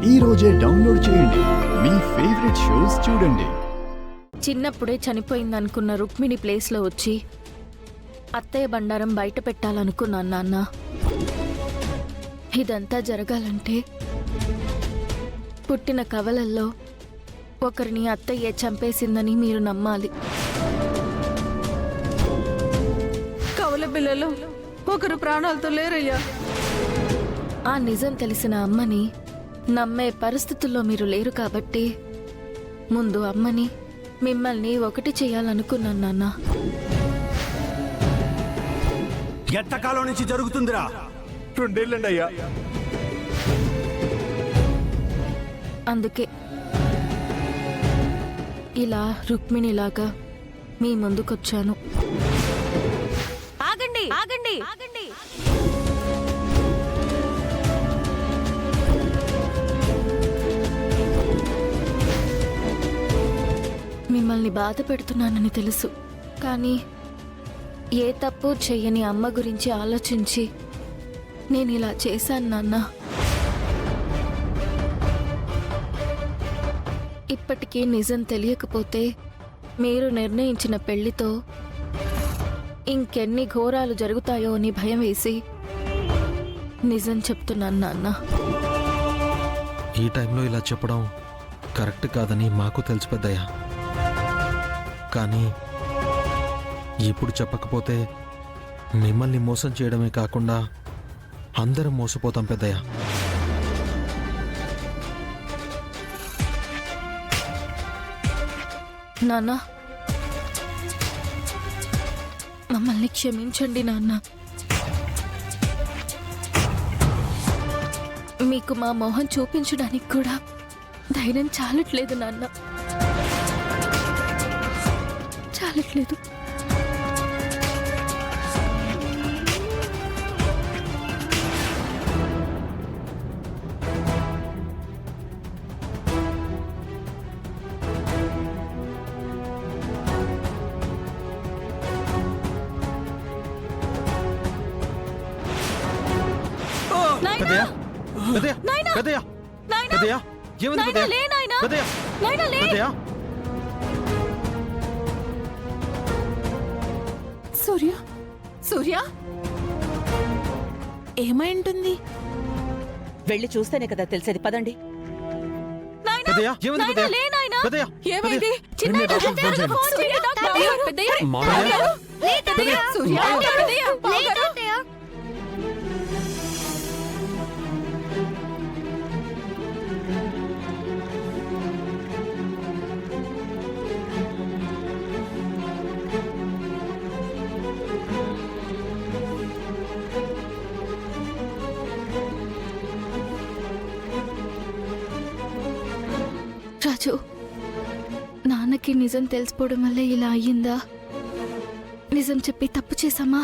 ఈ రోజే డౌన్లోడ్ చేయండి. మీ ఫేవరెట్ షోస్ చూడండి. చిన్నప్పుడే చనిపోయిందనుకున్న రుక్మిణి ప్లేస్లో వచ్చి అత్తయ్య బండారం బయట పెట్టాలనుకున్నాను నాన్న. ఇదంతా జరగాలంటే పుట్టిన కవలల్లో ఒకరిని అత్తయ్య చంపేసిందని మీరు నమ్మాలి. కవల పిల్లలు ఒకరు ప్రాణాలతో లేరయ్యా. ఆ నిజం తెలిసిన అమ్మని నమ్మే పరిస్థితుల్లో మీరు లేరు కాబట్టి ముందు అమ్మని మిమ్మల్ని ఒకటి చేయాలనుకున్నాను నాన్న. ఎంతకాలం నుంచి జరుగుతుందిరా? 2 ఏళ్ళండి అయ్యా. అందుకే ఇలా రుక్మిణిలాగా మీ ముందుకొచ్చాను. ఆగండి ఆగండి ఆగండి. మిమ్మల్ని బాధ పెడుతున్నానని తెలుసు, కానీ ఏ తప్పు చెయ్యని అమ్మ గురించి ఆలోచించి నేను ఇలా చేశాను నాన్న. ఇప్పటికీ నిజం తెలియకపోతే మీరు నిర్ణయించిన పెళ్లితో ఇంకెన్ని ఘోరాలు జరుగుతాయో అని భయం వేసి నిజం చెప్తున్నాను నాన్న. ఈ టైంలో ఇలా చెప్పడం కరెక్ట్ కాదని మాకు తెలుసు పెద్దయ్య. కానీ ఇప్పుడు చెప్పకపోతే మిమ్మల్ని మోసం చేయడమే కాకుండా అందరం మోసపోతాం పెద్దయ్య. నాన్న, మమ్మల్ని క్షమించండి నాన్న. మీకు మా మొహం చూపించడానికి కూడా ధైర్యం చాలట్లేదు నాన్న, చాలట్లేదు. పెద్దయ్య పెద్దయ్య పెద్దయ్య పెద్దయ్య ఏమైంది పెద్దయ్య? పెద్దయ్య పెద్దయ్య సూర్య సూర్య ఏమై ఉంటుంది? వెళ్ళి చూస్తేనే కదా తెలిసేది. పదండి. పెద్దయ్య ఏమైంది పెద్దయ్య? పెద్దయ్య ఏమైంది? రాజు, నాన్నకి నిజం తెలిసిపోవడం వల్ల ఇలా అయ్యిందా? నిజం చెప్పి తప్పు చేశామా?